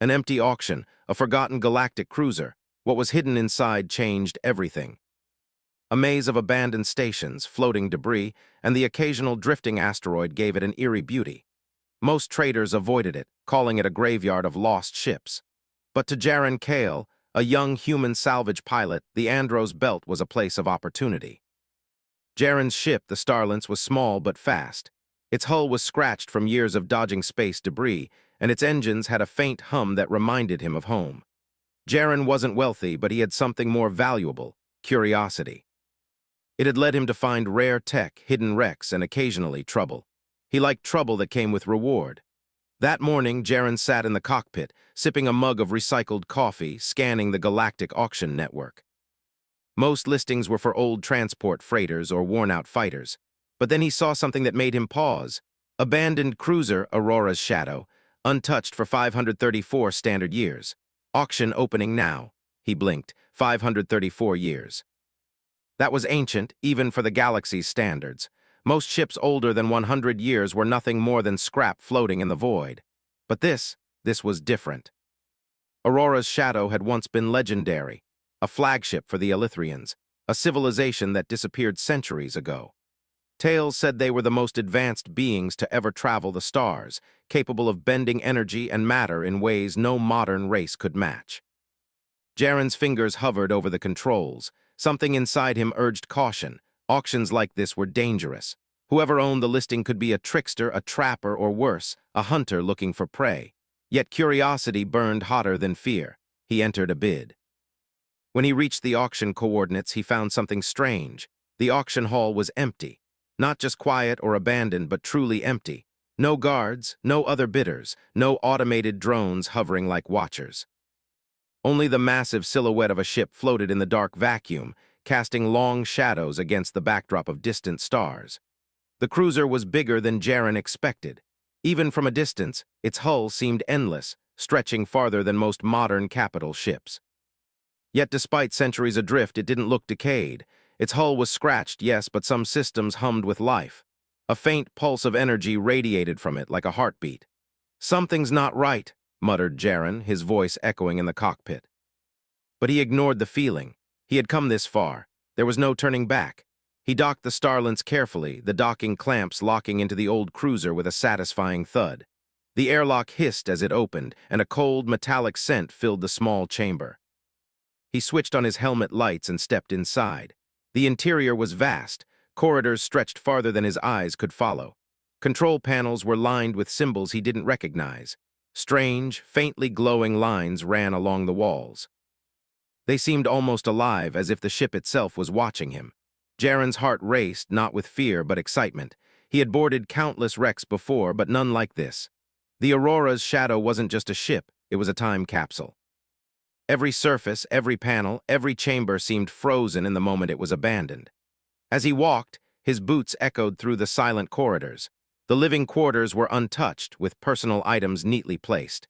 An empty auction, a forgotten galactic cruiser. What was hidden inside changed everything. A maze of abandoned stations, floating debris, and the occasional drifting asteroid gave it an eerie beauty. Most traders avoided it, calling it a graveyard of lost ships. But to Jaren Kale, a young human salvage pilot, the Andros Belt was a place of opportunity. Jaren's ship, the Starlance, was small but fast. Its hull was scratched from years of dodging space debris, and its engines had a faint hum that reminded him of home. Jaren wasn't wealthy, but he had something more valuable: curiosity. It had led him to find rare tech, hidden wrecks, and occasionally trouble. He liked trouble that came with reward. That morning, Jaren sat in the cockpit, sipping a mug of recycled coffee, scanning the Galactic auction network. Most listings were for old transport freighters or worn-out fighters. But then he saw something that made him pause. Abandoned cruiser Aurora's Shadow, untouched for 534 standard years. Auction opening now. He blinked. 534 years. That was ancient, even for the galaxy's standards. Most ships older than 100 years were nothing more than scrap floating in the void. But this was different. Aurora's Shadow had once been legendary, a flagship for the Elythrians, a civilization that disappeared centuries ago. Tales said they were the most advanced beings to ever travel the stars, capable of bending energy and matter in ways no modern race could match. Jaren's fingers hovered over the controls. Something inside him urged caution. Auctions like this were dangerous. Whoever owned the listing could be a trickster, a trapper, or worse, a hunter looking for prey. Yet curiosity burned hotter than fear. He entered a bid. When he reached the auction coordinates, he found something strange. The auction hall was empty. Not just quiet or abandoned, but truly empty. No guards, no other bidders, no automated drones hovering like watchers. Only the massive silhouette of a ship floated in the dark vacuum, casting long shadows against the backdrop of distant stars. The cruiser was bigger than Jaren expected. Even from a distance, its hull seemed endless, stretching farther than most modern capital ships. Yet despite centuries adrift, it didn't look decayed. Its hull was scratched, yes, but some systems hummed with life. A faint pulse of energy radiated from it like a heartbeat. "Something's not right," muttered Jaren, his voice echoing in the cockpit. But he ignored the feeling. He had come this far. There was no turning back. He docked the Starlance carefully, the docking clamps locking into the old cruiser with a satisfying thud. The airlock hissed as it opened, and a cold, metallic scent filled the small chamber. He switched on his helmet lights and stepped inside. The interior was vast. Corridors stretched farther than his eyes could follow. Control panels were lined with symbols he didn't recognize. Strange, faintly glowing lines ran along the walls. They seemed almost alive, as if the ship itself was watching him. Jaren's heart raced, not with fear but excitement. He had boarded countless wrecks before, but none like this. The Aurora's Shadow wasn't just a ship, it was a time capsule. Every surface, every panel, every chamber seemed frozen in the moment it was abandoned. As he walked, his boots echoed through the silent corridors. The living quarters were untouched, with personal items neatly placed.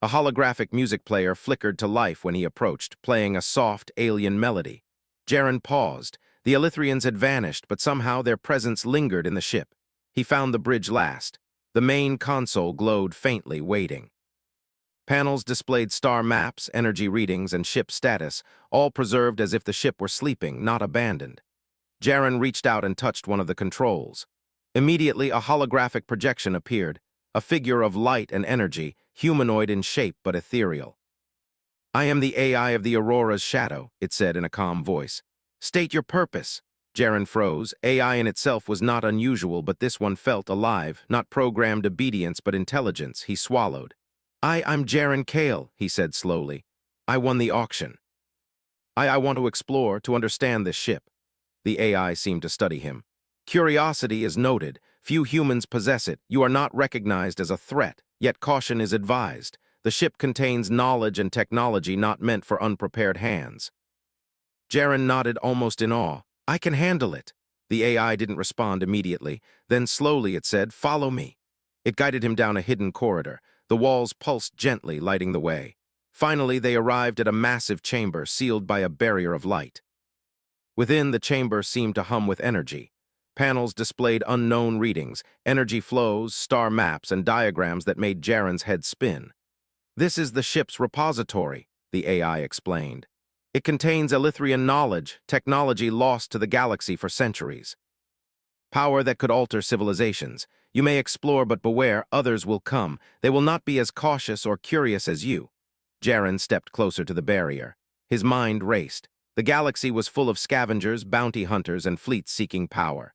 A holographic music player flickered to life when he approached, playing a soft, alien melody. Jaren paused. The Elythrians had vanished, but somehow their presence lingered in the ship. He found the bridge last. The main console glowed faintly, waiting. Panels displayed star maps, energy readings, and ship status, all preserved as if the ship were sleeping, not abandoned. Jaren reached out and touched one of the controls. Immediately, a holographic projection appeared, a figure of light and energy, humanoid in shape but ethereal. "I am the AI of the Aurora's Shadow," it said in a calm voice. "State your purpose." Jaren froze. AI in itself was not unusual, but this one felt alive, not programmed obedience but intelligence. He swallowed. I'm Jaren Kale," he said slowly. "I won the auction. I want to explore, to understand this ship." The AI seemed to study him. "Curiosity is noted. Few humans possess it. You are not recognized as a threat, yet caution is advised. The ship contains knowledge and technology not meant for unprepared hands." Jaren nodded almost in awe. "I can handle it." The AI didn't respond immediately. Then slowly it said, "Follow me." It guided him down a hidden corridor. The walls pulsed gently, lighting the way. Finally, they arrived at a massive chamber sealed by a barrier of light. Within, the chamber seemed to hum with energy. Panels displayed unknown readings, energy flows, star maps, and diagrams that made Jaren's head spin. This is the ship's repository, the AI explained. It contains Elythrian knowledge, technology lost to the galaxy for centuries. Power that could alter civilizations. You may explore, but beware, others will come. They will not be as cautious or curious as you. Jaren stepped closer to the barrier. His mind raced. The galaxy was full of scavengers, bounty hunters, and fleets seeking power.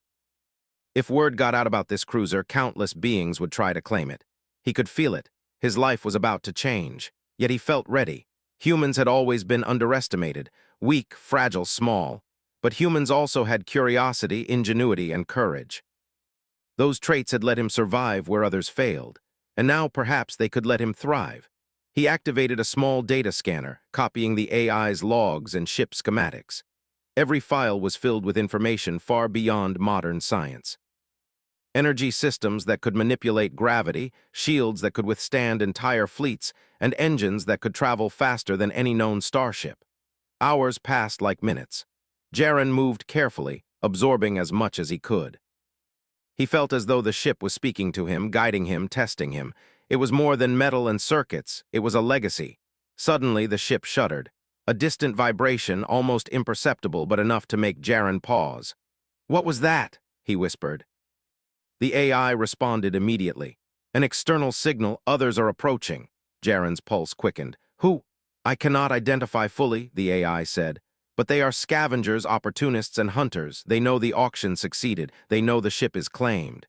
If word got out about this cruiser, countless beings would try to claim it. He could feel it. His life was about to change. Yet he felt ready. Humans had always been underestimated, weak, fragile, small. But humans also had curiosity, ingenuity, and courage. Those traits had let him survive where others failed, and now perhaps they could let him thrive. He activated a small data scanner, copying the AI's logs and ship schematics. Every file was filled with information far beyond modern science. Energy systems that could manipulate gravity, shields that could withstand entire fleets, and engines that could travel faster than any known starship. Hours passed like minutes. Jaren moved carefully, absorbing as much as he could. He felt as though the ship was speaking to him, guiding him, testing him. It was more than metal and circuits, it was a legacy. Suddenly, the ship shuddered. A distant vibration, almost imperceptible but enough to make Jaren pause. "What was that?" he whispered. The AI responded immediately. "An external signal, others are approaching." Jaren's pulse quickened. "Who?" "I cannot identify fully," the AI said. "But they are scavengers, opportunists, and hunters. They know the auction succeeded. They know the ship is claimed.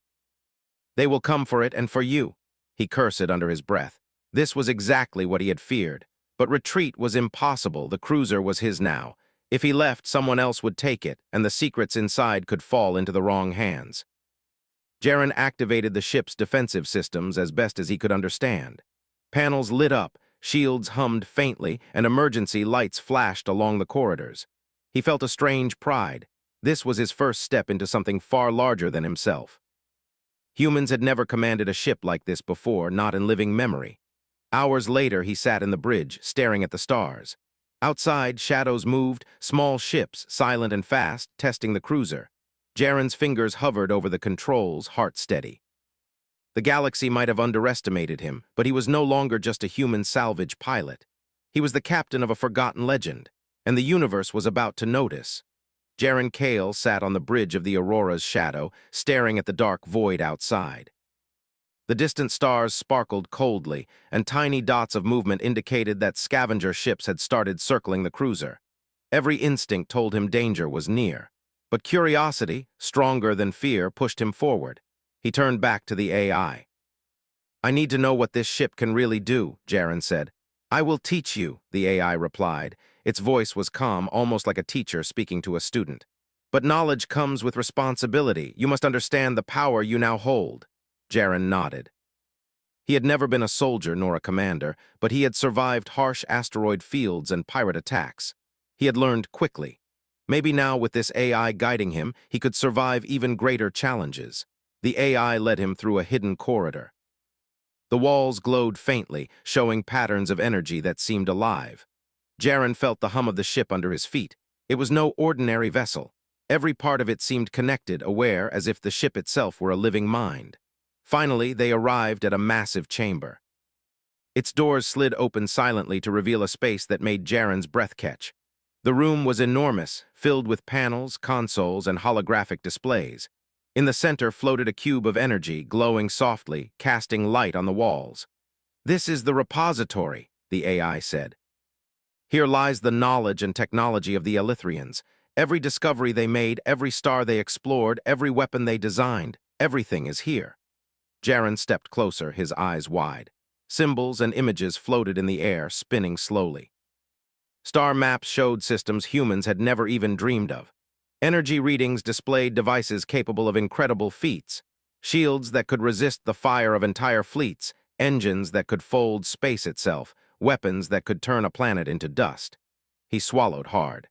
They will come for it and for you." He cursed under his breath. This was exactly what he had feared. But retreat was impossible. The cruiser was his now. If he left, someone else would take it, and the secrets inside could fall into the wrong hands. Jaren activated the ship's defensive systems as best as he could understand. Panels lit up, shields hummed faintly, and emergency lights flashed along the corridors. He felt a strange pride. This was his first step into something far larger than himself. Humans had never commanded a ship like this before, not in living memory. Hours later, he sat in the bridge, staring at the stars. Outside, shadows moved, small ships, silent and fast, testing the cruiser. Jaren's fingers hovered over the controls, heart steady. The galaxy might have underestimated him, but he was no longer just a human salvage pilot. He was the captain of a forgotten legend, and the universe was about to notice. Jaren Kale sat on the bridge of the Aurora's shadow, staring at the dark void outside. The distant stars sparkled coldly, and tiny dots of movement indicated that scavenger ships had started circling the cruiser. Every instinct told him danger was near. But curiosity, stronger than fear, pushed him forward. He turned back to the AI. "I need to know what this ship can really do," Jaren said. "I will teach you," the AI replied. Its voice was calm, almost like a teacher speaking to a student. "But knowledge comes with responsibility. You must understand the power you now hold." Jaren nodded. He had never been a soldier nor a commander, but he had survived harsh asteroid fields and pirate attacks. He had learned quickly. Maybe now, with this AI guiding him, he could survive even greater challenges. The AI led him through a hidden corridor. The walls glowed faintly, showing patterns of energy that seemed alive. Jaren felt the hum of the ship under his feet. It was no ordinary vessel. Every part of it seemed connected, aware, as if the ship itself were a living mind. Finally, they arrived at a massive chamber. Its doors slid open silently to reveal a space that made Jaren's breath catch. The room was enormous, filled with panels, consoles, and holographic displays. In the center floated a cube of energy, glowing softly, casting light on the walls. "This is the repository," the AI said. "Here lies the knowledge and technology of the Elythrians. Every discovery they made, every star they explored, every weapon they designed, everything is here." Jaren stepped closer, his eyes wide. Symbols and images floated in the air, spinning slowly. Star maps showed systems humans had never even dreamed of. Energy readings displayed devices capable of incredible feats, shields that could resist the fire of entire fleets, engines that could fold space itself, weapons that could turn a planet into dust. He swallowed hard.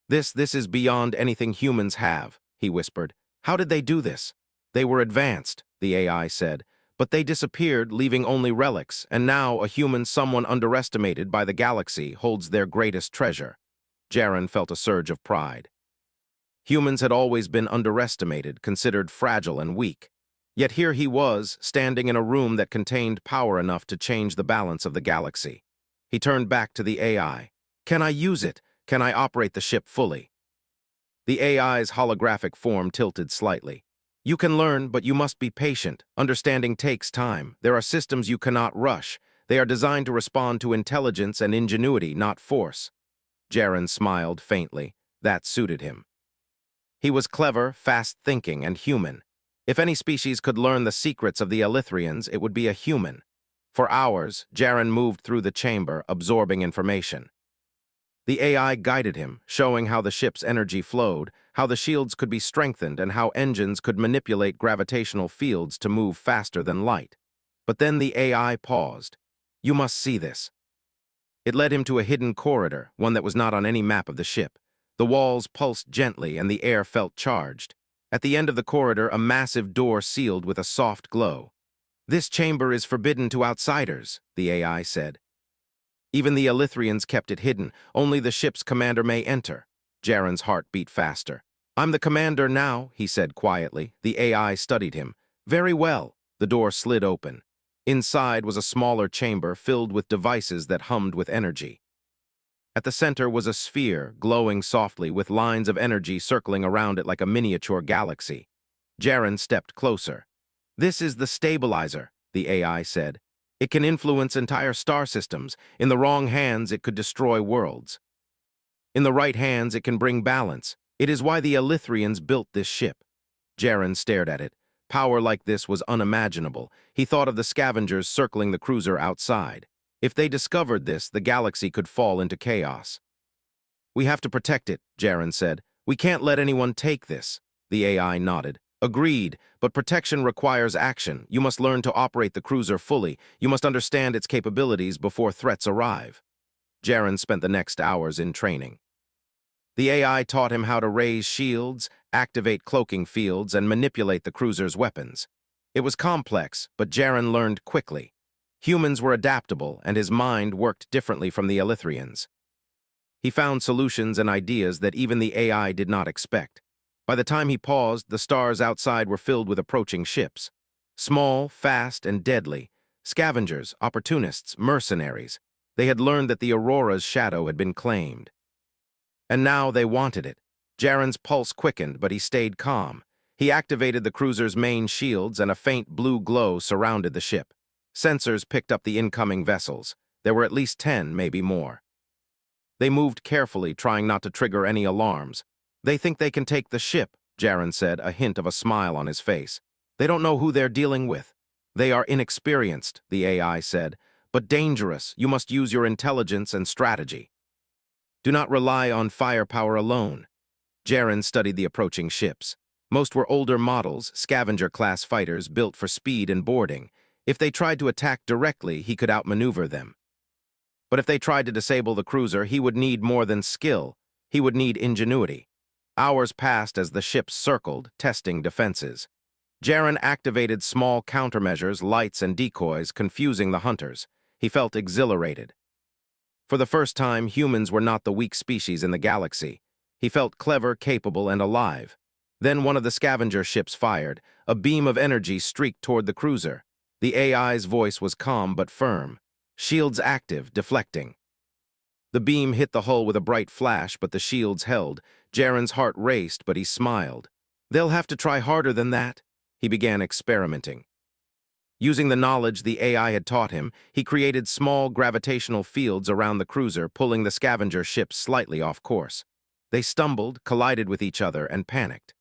This is beyond anything humans have," he whispered. "How did they do this?" "They were advanced," the AI said, "but they disappeared, leaving only relics, and now a human someone underestimated by the galaxy holds their greatest treasure." Jaren felt a surge of pride. Humans had always been underestimated, considered fragile and weak. Yet here he was, standing in a room that contained power enough to change the balance of the galaxy. He turned back to the AI. "Can I use it? Can I operate the ship fully?" The AI's holographic form tilted slightly. "You can learn, but you must be patient. Understanding takes time. There are systems you cannot rush. They are designed to respond to intelligence and ingenuity, not force." Jaren smiled faintly. That suited him. He was clever, fast-thinking, and human. If any species could learn the secrets of the Elythrians, it would be a human. For hours, Jaren moved through the chamber, absorbing information. The AI guided him, showing how the ship's energy flowed, how the shields could be strengthened, and how engines could manipulate gravitational fields to move faster than light. But then the AI paused. "You must see this." It led him to a hidden corridor, one that was not on any map of the ship. The walls pulsed gently and the air felt charged. At the end of the corridor, a massive door sealed with a soft glow. "This chamber is forbidden to outsiders," the AI said. Even the Elythrians kept it hidden. Only the ship's commander may enter. Jaren's heart beat faster. "I'm the commander now," he said quietly. The AI studied him. "Very well." The door slid open. Inside was a smaller chamber filled with devices that hummed with energy. At the center was a sphere, glowing softly, with lines of energy circling around it like a miniature galaxy. Jaren stepped closer. "This is the stabilizer," the AI said. "It can influence entire star systems. In the wrong hands, it could destroy worlds. In the right hands, it can bring balance. It is why the Elythrians built this ship." Jaren stared at it. Power like this was unimaginable. He thought of the scavengers circling the cruiser outside. If they discovered this, the galaxy could fall into chaos. "We have to protect it," Jaren said. "We can't let anyone take this." The AI nodded. "Agreed, but protection requires action. You must learn to operate the cruiser fully. You must understand its capabilities before threats arrive." Jaren spent the next hours in training. The AI taught him how to raise shields, activate cloaking fields, and manipulate the cruiser's weapons. It was complex, but Jaren learned quickly. Humans were adaptable, and his mind worked differently from the Elythrians. He found solutions and ideas that even the AI did not expect. By the time he paused, the stars outside were filled with approaching ships. Small, fast, and deadly. Scavengers, opportunists, mercenaries. They had learned that the Aurora's shadow had been claimed. And now they wanted it. Jaren's pulse quickened, but he stayed calm. He activated the cruiser's main shields, and a faint blue glow surrounded the ship. Sensors picked up the incoming vessels. There were at least 10, maybe more. They moved carefully, trying not to trigger any alarms. "They think they can take the ship," Jaren said, a hint of a smile on his face. "They don't know who they're dealing with." "They are inexperienced," the AI said, "but dangerous. You must use your intelligence and strategy. Do not rely on firepower alone." Jaren studied the approaching ships. Most were older models, scavenger-class fighters built for speed and boarding. If they tried to attack directly, he could outmaneuver them. But if they tried to disable the cruiser, he would need more than skill. He would need ingenuity. Hours passed as the ships circled, testing defenses. Jaren activated small countermeasures, lights, and decoys, confusing the hunters. He felt exhilarated. For the first time, humans were not the weak species in the galaxy. He felt clever, capable, and alive. Then one of the scavenger ships fired. A beam of energy streaked toward the cruiser. The AI's voice was calm but firm. "Shields active, deflecting." The beam hit the hull with a bright flash, but the shields held. Jaren's heart raced, but he smiled. "They'll have to try harder than that." He began experimenting. Using the knowledge the AI had taught him, he created small gravitational fields around the cruiser, pulling the scavenger ships slightly off course. They stumbled, collided with each other, and panicked.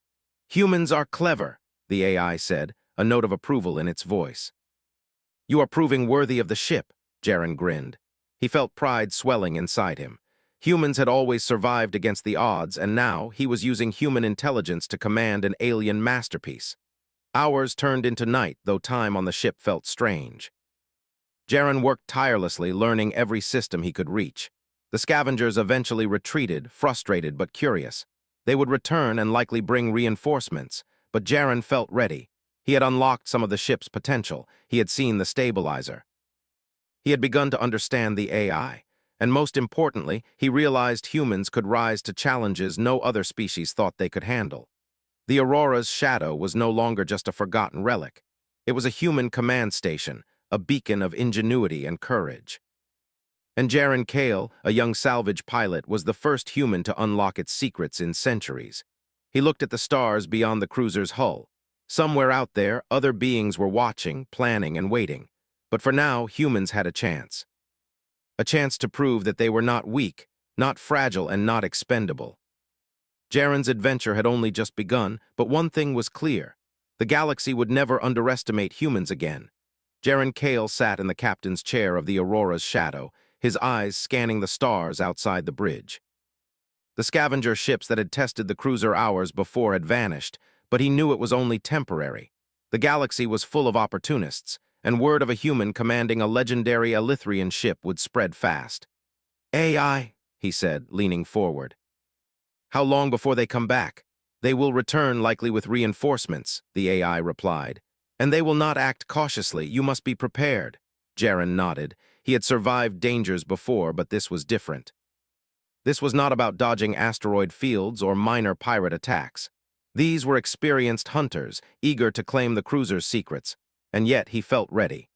"Humans are clever," the AI said, a note of approval in its voice. "You are proving worthy of the ship," Jaren grinned. He felt pride swelling inside him. Humans had always survived against the odds, and now he was using human intelligence to command an alien masterpiece. Hours turned into night, though time on the ship felt strange. Jaren worked tirelessly, learning every system he could reach. The scavengers eventually retreated, frustrated but curious. They would return and likely bring reinforcements, but Jaren felt ready. He had unlocked some of the ship's potential. He had seen the stabilizer. He had begun to understand the AI, and most importantly, he realized humans could rise to challenges no other species thought they could handle. The Aurora's shadow was no longer just a forgotten relic. It was a human command station, a beacon of ingenuity and courage. And Jaron Kale, a young salvage pilot, was the first human to unlock its secrets in centuries. He looked at the stars beyond the cruiser's hull. Somewhere out there, other beings were watching, planning, and waiting. But for now, humans had a chance. A chance to prove that they were not weak, not fragile, and not expendable. Jaron's adventure had only just begun, but one thing was clear. The galaxy would never underestimate humans again. Jaron Kale sat in the captain's chair of the Aurora's shadow, his eyes scanning the stars outside the bridge. The scavenger ships that had tested the cruiser hours before had vanished, but he knew it was only temporary. The galaxy was full of opportunists, and word of a human commanding a legendary Elithrian ship would spread fast. "AI," he said, leaning forward. "How long before they come back?" "They will return, likely with reinforcements," the AI replied. "And they will not act cautiously. You must be prepared." Jaron nodded. He had survived dangers before, but this was different. This was not about dodging asteroid fields or minor pirate attacks. These were experienced hunters, eager to claim the cruiser's secrets, and yet he felt ready.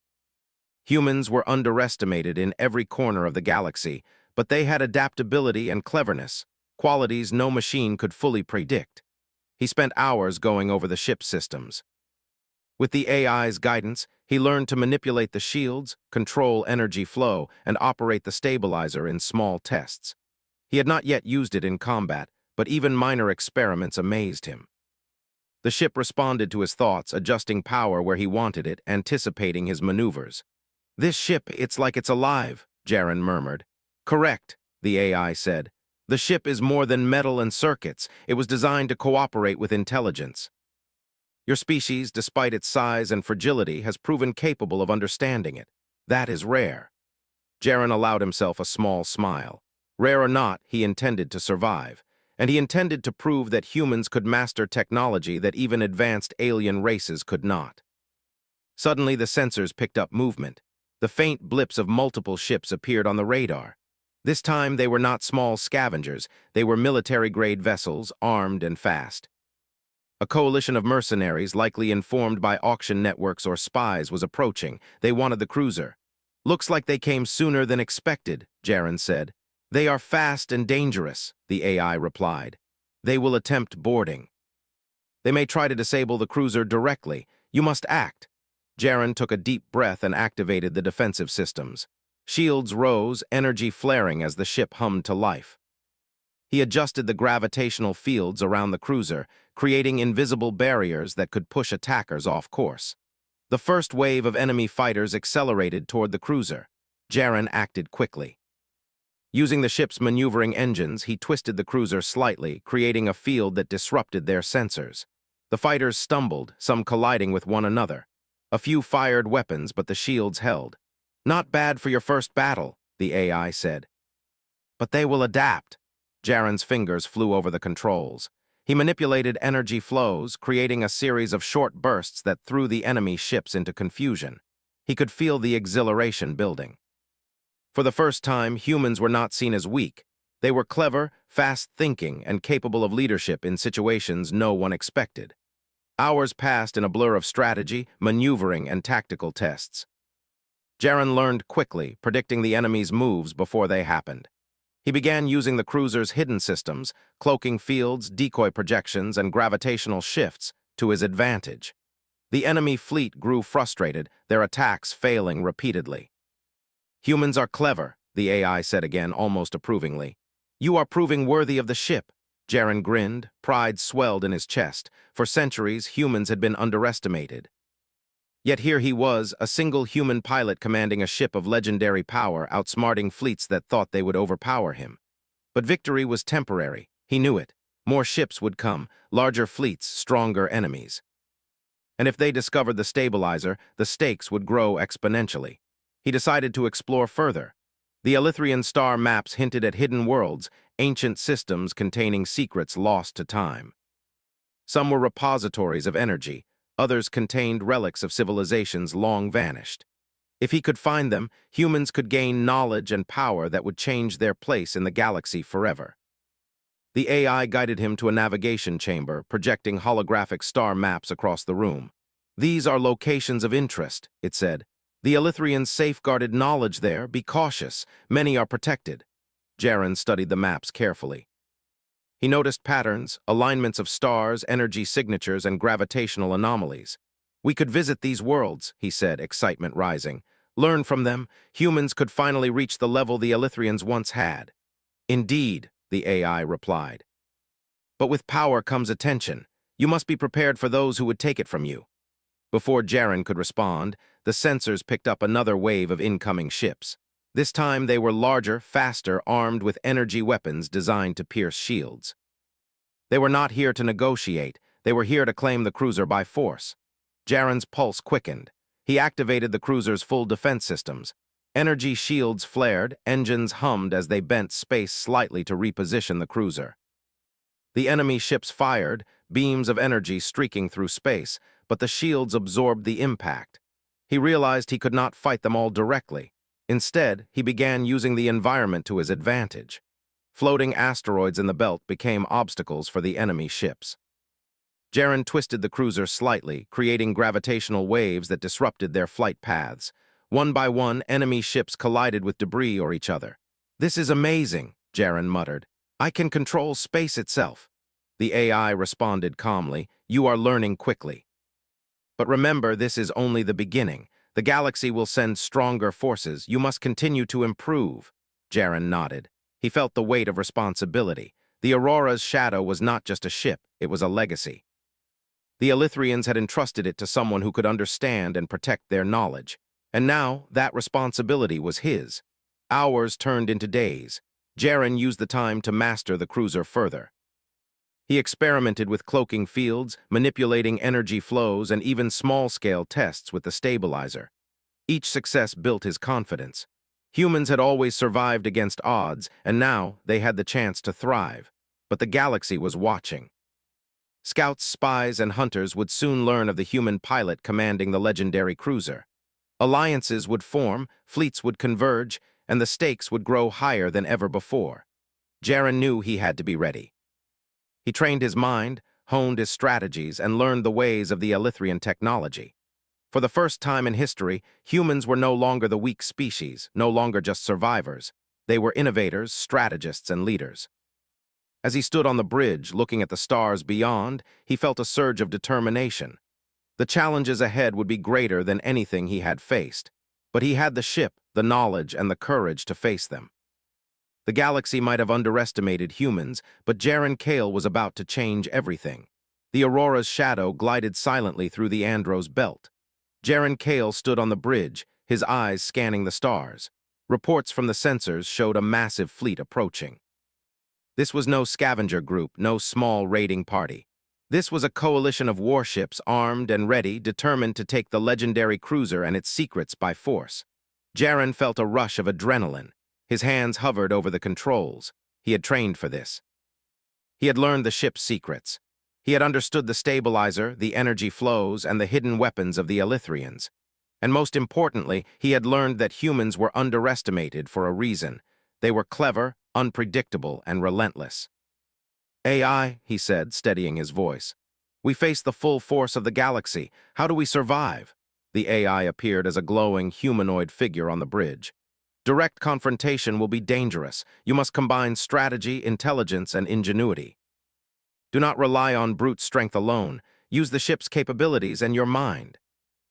Humans were underestimated in every corner of the galaxy, but they had adaptability and cleverness, qualities no machine could fully predict. He spent hours going over the ship's systems. With the AI's guidance, he learned to manipulate the shields, control energy flow, and operate the stabilizer in small tests. He had not yet used it in combat, but even minor experiments amazed him. The ship responded to his thoughts, adjusting power where he wanted it, anticipating his maneuvers. "This ship, it's like it's alive," Jaron murmured. "Correct," the AI said. "The ship is more than metal and circuits. It was designed to cooperate with intelligence. Your species, despite its size and fragility, has proven capable of understanding it. That is rare." Jaron allowed himself a small smile. Rare or not, he intended to survive, and he intended to prove that humans could master technology that even advanced alien races could not. Suddenly, the sensors picked up movement. The faint blips of multiple ships appeared on the radar. This time, they were not small scavengers. They were military-grade vessels, armed and fast. A coalition of mercenaries, likely informed by auction networks or spies, was approaching. They wanted the cruiser. "Looks like they came sooner than expected," Jaron said. "They are fast and dangerous," the AI replied. "They will attempt boarding. They may try to disable the cruiser directly. You must act." Jaron took a deep breath and activated the defensive systems. Shields rose, energy flaring as the ship hummed to life. He adjusted the gravitational fields around the cruiser, creating invisible barriers that could push attackers off course. The first wave of enemy fighters accelerated toward the cruiser. Jaron acted quickly. Using the ship's maneuvering engines, he twisted the cruiser slightly, creating a field that disrupted their sensors. The fighters stumbled, some colliding with one another. A few fired weapons, but the shields held. "Not bad for your first battle," the AI said. "But they will adapt." Jaron's fingers flew over the controls. He manipulated energy flows, creating a series of short bursts that threw the enemy ships into confusion. He could feel the exhilaration building. For the first time, humans were not seen as weak. They were clever, fast-thinking, and capable of leadership in situations no one expected. Hours passed in a blur of strategy, maneuvering, and tactical tests. Jaron learned quickly, predicting the enemy's moves before they happened. He began using the cruiser's hidden systems, cloaking fields, decoy projections, and gravitational shifts, to his advantage. The enemy fleet grew frustrated, their attacks failing repeatedly. "Humans are clever," the AI said again, almost approvingly. "You are proving worthy of the ship." Jaron grinned, pride swelled in his chest. For centuries, humans had been underestimated. Yet here he was, a single human pilot commanding a ship of legendary power, outsmarting fleets that thought they would overpower him. But victory was temporary. He knew it. More ships would come, larger fleets, stronger enemies. And if they discovered the stabilizer, the stakes would grow exponentially. He decided to explore further. The Elithrian star maps hinted at hidden worlds, ancient systems containing secrets lost to time. Some were repositories of energy, others contained relics of civilizations long vanished. If he could find them, humans could gain knowledge and power that would change their place in the galaxy forever. The AI guided him to a navigation chamber, projecting holographic star maps across the room. "These are locations of interest," it said. "The Elithrians safeguarded knowledge there. Be cautious. Many are protected." Jaren studied the maps carefully. He noticed patterns, alignments of stars, energy signatures, and gravitational anomalies. "We could visit these worlds," he said, excitement rising. "Learn from them. Humans could finally reach the level the Elithrians once had." "Indeed," the AI replied. "But with power comes attention. You must be prepared for those who would take it from you." Before Jaren could respond, the sensors picked up another wave of incoming ships. This time they were larger, faster, armed with energy weapons designed to pierce shields. They were not here to negotiate. They were here to claim the cruiser by force. Jaren's pulse quickened. He activated the cruiser's full defense systems. Energy shields flared, engines hummed as they bent space slightly to reposition the cruiser. The enemy ships fired, beams of energy streaking through space, but the shields absorbed the impact. He realized he could not fight them all directly. Instead, he began using the environment to his advantage. Floating asteroids in the belt became obstacles for the enemy ships. Jaren twisted the cruiser slightly, creating gravitational waves that disrupted their flight paths. One by one, enemy ships collided with debris or each other. "This is amazing," Jaren muttered. "I can control space itself." The AI responded calmly. "You are learning quickly. But remember, this is only the beginning. The galaxy will send stronger forces. You must continue to improve." Jaren nodded. He felt the weight of responsibility. The Aurora's shadow was not just a ship, it was a legacy. The Elithrians had entrusted it to someone who could understand and protect their knowledge. And now, that responsibility was his. Hours turned into days. Jaren used the time to master the cruiser further. He experimented with cloaking fields, manipulating energy flows, and even small-scale tests with the stabilizer. Each success built his confidence. Humans had always survived against odds, and now they had the chance to thrive. But the galaxy was watching. Scouts, spies, and hunters would soon learn of the human pilot commanding the legendary cruiser. Alliances would form, fleets would converge, and the stakes would grow higher than ever before. Jaren knew he had to be ready. He trained his mind, honed his strategies, and learned the ways of the Elithrian technology. For the first time in history, humans were no longer the weak species, no longer just survivors. They were innovators, strategists, and leaders. As he stood on the bridge, looking at the stars beyond, he felt a surge of determination. The challenges ahead would be greater than anything he had faced. But he had the ship, the knowledge, and the courage to face them. The galaxy might have underestimated humans, but Jaren Kale was about to change everything. The Aurora's shadow glided silently through the Andros belt. Jaren Kale stood on the bridge, his eyes scanning the stars. Reports from the sensors showed a massive fleet approaching. This was no scavenger group, no small raiding party. This was a coalition of warships armed and ready, determined to take the legendary cruiser and its secrets by force. Jaren felt a rush of adrenaline. His hands hovered over the controls. He had trained for this. He had learned the ship's secrets. He had understood the stabilizer, the energy flows, and the hidden weapons of the Elithrians. And most importantly, he had learned that humans were underestimated for a reason. They were clever, unpredictable, and relentless. "AI," he said, steadying his voice. "We face the full force of the galaxy. How do we survive?" The AI appeared as a glowing, humanoid figure on the bridge. "Direct confrontation will be dangerous. You must combine strategy, intelligence, and ingenuity. Do not rely on brute strength alone. Use the ship's capabilities and your mind."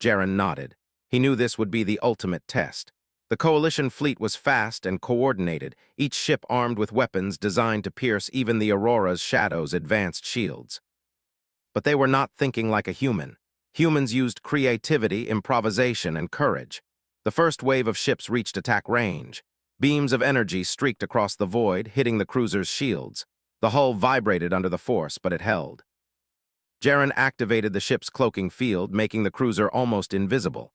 Jaren nodded. He knew this would be the ultimate test. The coalition fleet was fast and coordinated, each ship armed with weapons designed to pierce even the Aurora's shadow's advanced shields. But they were not thinking like a human. Humans used creativity, improvisation, and courage. The first wave of ships reached attack range. Beams of energy streaked across the void, hitting the cruiser's shields. The hull vibrated under the force, but it held. Jaren activated the ship's cloaking field, making the cruiser almost invisible.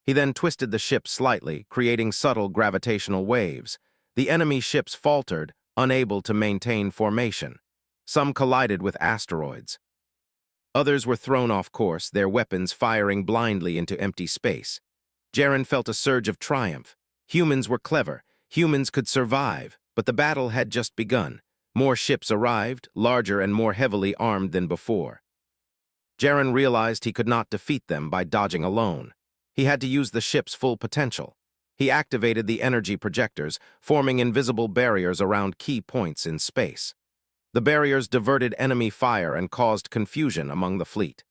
He then twisted the ship slightly, creating subtle gravitational waves. The enemy ships faltered, unable to maintain formation. Some collided with asteroids. Others were thrown off course, their weapons firing blindly into empty space. Jaren felt a surge of triumph. Humans were clever. Humans could survive, but the battle had just begun. More ships arrived, larger and more heavily armed than before. Jaren realized he could not defeat them by dodging alone. He had to use the ship's full potential. He activated the energy projectors, forming invisible barriers around key points in space. The barriers diverted enemy fire and caused confusion among the fleet.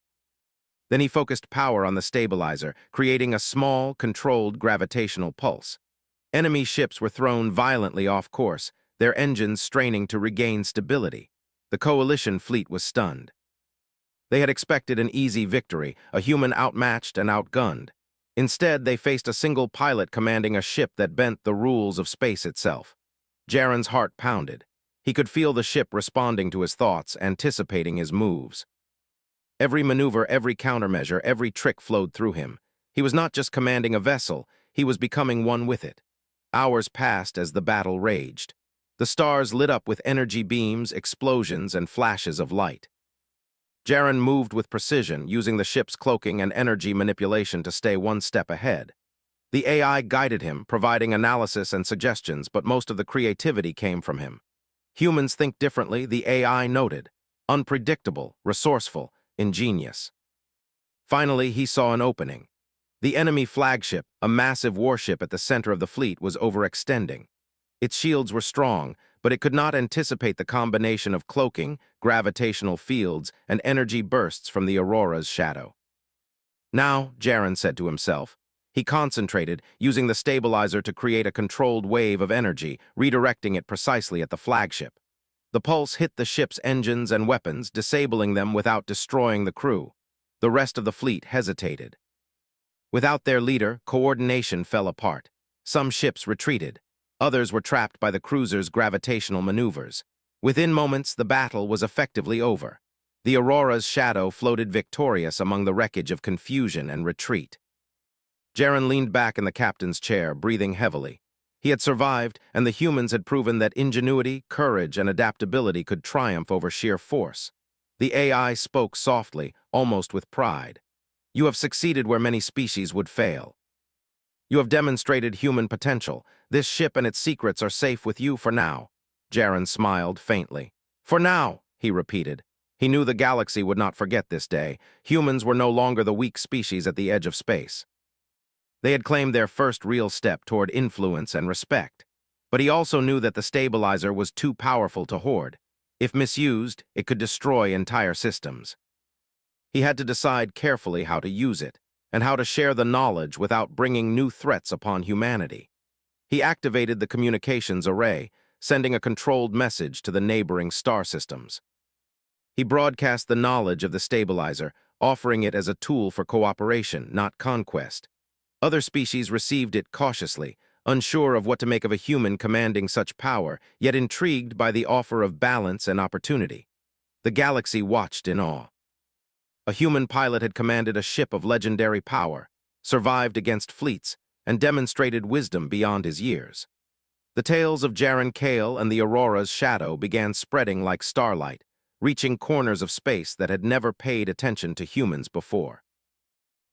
Then he focused power on the stabilizer, creating a small, controlled gravitational pulse. Enemy ships were thrown violently off course, their engines straining to regain stability. The coalition fleet was stunned. They had expected an easy victory, a human outmatched and outgunned. Instead, they faced a single pilot commanding a ship that bent the rules of space itself. Jaren's heart pounded. He could feel the ship responding to his thoughts, anticipating his moves. Every maneuver, every countermeasure, every trick flowed through him. He was not just commanding a vessel, he was becoming one with it. Hours passed as the battle raged. The stars lit up with energy beams, explosions, and flashes of light. Jaren moved with precision, using the ship's cloaking and energy manipulation to stay one step ahead. The AI guided him, providing analysis and suggestions, but most of the creativity came from him. Humans think differently, the AI noted. Unpredictable, resourceful, ingenious. Finally, he saw an opening. The enemy flagship, a massive warship at the center of the fleet, was overextending. Its shields were strong, but it could not anticipate the combination of cloaking, gravitational fields, and energy bursts from the Aurora's shadow. Now, Jaren said to himself. He concentrated, using the stabilizer to create a controlled wave of energy, redirecting it precisely at the flagship. The pulse hit the ship's engines and weapons, disabling them without destroying the crew. The rest of the fleet hesitated. Without their leader, coordination fell apart. Some ships retreated. Others were trapped by the cruiser's gravitational maneuvers. Within moments, the battle was effectively over. The Aurora's shadow floated victorious among the wreckage of confusion and retreat. Jaren leaned back in the captain's chair, breathing heavily. He had survived, and the humans had proven that ingenuity, courage, and adaptability could triumph over sheer force. The AI spoke softly, almost with pride. You have succeeded where many species would fail. You have demonstrated human potential. This ship and its secrets are safe with you for now. Jaren smiled faintly. For now, he repeated. He knew the galaxy would not forget this day. Humans were no longer the weak species at the edge of space. They had claimed their first real step toward influence and respect. But he also knew that the stabilizer was too powerful to hoard. If misused, it could destroy entire systems. He had to decide carefully how to use it, and how to share the knowledge without bringing new threats upon humanity. He activated the communications array, sending a controlled message to the neighboring star systems. He broadcast the knowledge of the stabilizer, offering it as a tool for cooperation, not conquest. Other species received it cautiously, unsure of what to make of a human commanding such power, yet intrigued by the offer of balance and opportunity. The galaxy watched in awe. A human pilot had commanded a ship of legendary power, survived against fleets, and demonstrated wisdom beyond his years. The tales of Jaren Kale and the Aurora's shadow began spreading like starlight, reaching corners of space that had never paid attention to humans before.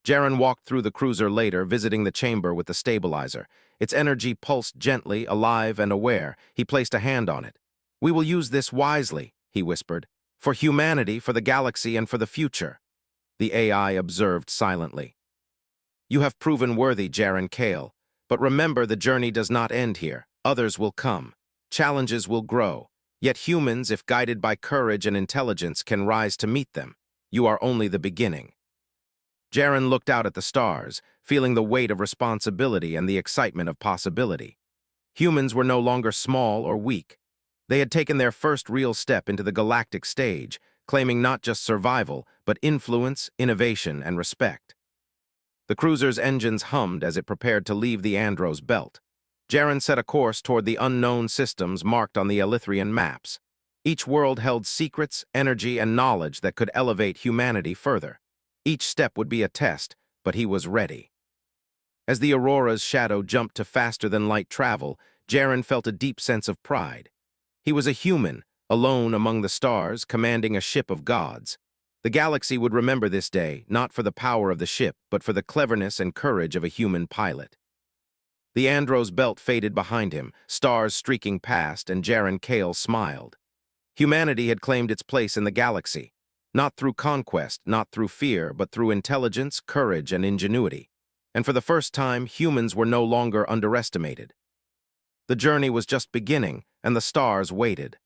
Jaren walked through the cruiser later, visiting the chamber with the stabilizer. Its energy pulsed gently, alive and aware. He placed a hand on it. "We will use this wisely," he whispered. "For humanity, for the galaxy, and for the future." The AI observed silently. "You have proven worthy, Jaren Kale. But remember, the journey does not end here. Others will come. Challenges will grow. Yet humans, if guided by courage and intelligence, can rise to meet them. You are only the beginning." Jaren looked out at the stars, feeling the weight of responsibility and the excitement of possibility. Humans were no longer small or weak. They had taken their first real step into the galactic stage, claiming not just survival, but influence, innovation, and respect. The cruiser's engines hummed as it prepared to leave the Andros belt. Jaren set a course toward the unknown systems marked on the Elythrian maps. Each world held secrets, energy, and knowledge that could elevate humanity further. Each step would be a test, but he was ready. As the Aurora's shadow jumped to faster-than-light travel, Jaren felt a deep sense of pride. He was a human, alone among the stars, commanding a ship of gods. The galaxy would remember this day, not for the power of the ship, but for the cleverness and courage of a human pilot. The Andros belt faded behind him, stars streaking past, and Jaren Kale smiled. Humanity had claimed its place in the galaxy, not through conquest, not through fear, but through intelligence, courage, and ingenuity. And for the first time, humans were no longer underestimated. The journey was just beginning, and the stars waited.